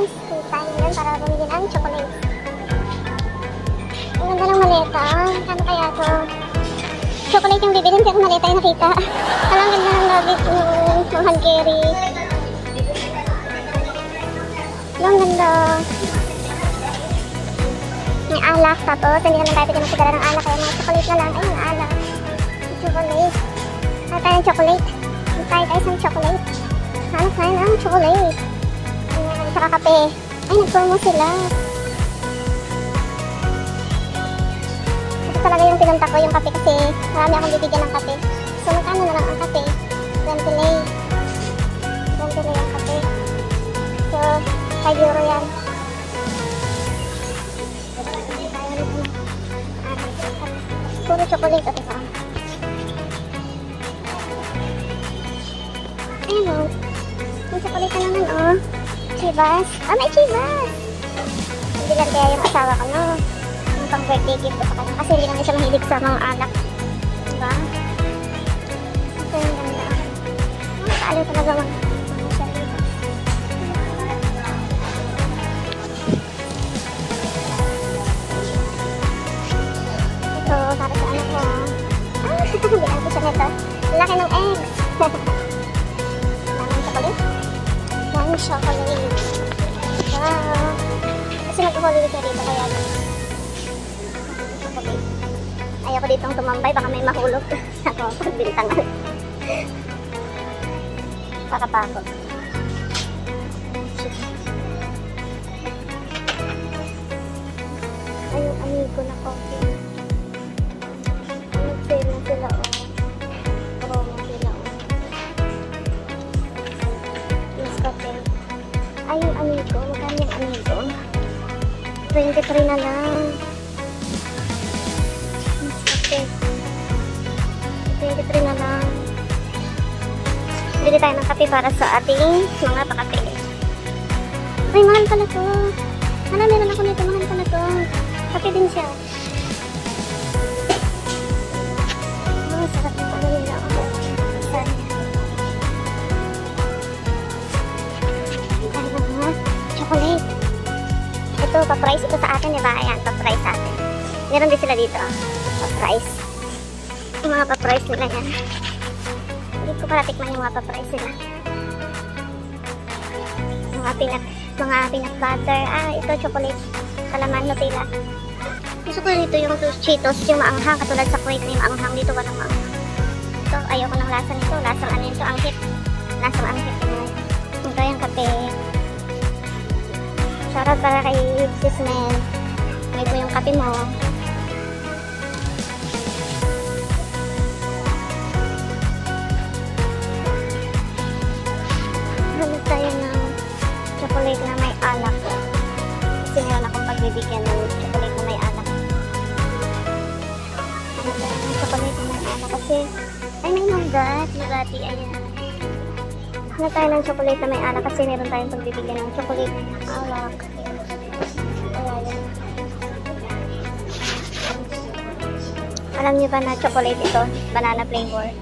guys. Punta tayo ngayon para bumili ng chocolate. Ang ganda ng maleta. Kano kaya to? Chocolate yung bibilin pero maleta yung nakita. Ang ganda ng labit ng hand carry. Ang ganda. May alak. Tapos hindi naman tayo pwede magpadala ng alak. Kaya mga chocolate na lang. Ayun, alak. Chocolate. Hanap tayo ng chocolate. Try tayo ng chocolate. Hanap tayo ng chocolate. Ayan, saka kape. Ay, nag-promo sila. Ito talaga yung pinunta ko, yung kape kasi marami akong bibigyan ng kape. So, magkano na lang ang kape? 20 lei. 20 lei ang kape. So, 5 euro yan. Puro chocolate ito sa akin. Ayun o. May chocolate na naman o. Chivas. Ah, may Chivas! Hindi lang kaya yung asawa ko, no? Yung pang birthday gift ko sa kanya. Kasi hindi naman siya mahilig sa mga alak. Diba? Ito yung ganda. Nakakaaliw talaga mga siya dito. Ito, para sa ano ko. Ah, bilang ko siya nito. Laki ng eggs. Daming chocolate. Wow. Kasi mag-holiday ka dito kaya chocolate. Ayoko ditong tumambay. Baka may mahulog ako pagbintangan. Kakapakot. Ay, yung amigo na coffee. Nag-sale na sila o. Promo sila o. Kape. Ay, yung amigo. Magkano yung amigo? 23 na lang. Mas kape. 23 na lang. Bili tayo ng kape para sa ating mga pakape. Ay, mahal pala to. Hala, meron ako nito. Mahal pala to. Kape din siya. Oh, sarap na pala nila ako. Chocolate. Ito, pa-price ito sa atin, diba? Ayan, pa-price sa atin. Meron din sila dito. Pa-price. Yung mga pa-price nila yan. Hindi ko para tikman yung mga pa-price nila. Mga peanut butter. Ah, ito, chocolate. Kalaman, Nutella. Gusto ko dito yung Cheetos, yung maanghang. Katulad sa Kuwait na yung maanghang. Dito walang maanghang. Ito, ayoko ng lasa nito. Lasang ano ito, anghit. Lasang anghit. Ito yung kape. Shoutout para kay Sis Mel. May po yung kape mo. Hanap tayo ng chocolate na may alak. Kasi meron akong pagbibigyan ng chocolate na may alak. Hanap tayo ng chocolate na may alak. Kasi, ay may nugat. Nugati, ayan. Hanap tayo ng chocolate na may alak kasi meron tayong pagbibigyan ng chocolate na may alak. Ayan. Alam niyo ba na chocolate ito? Banana flavor.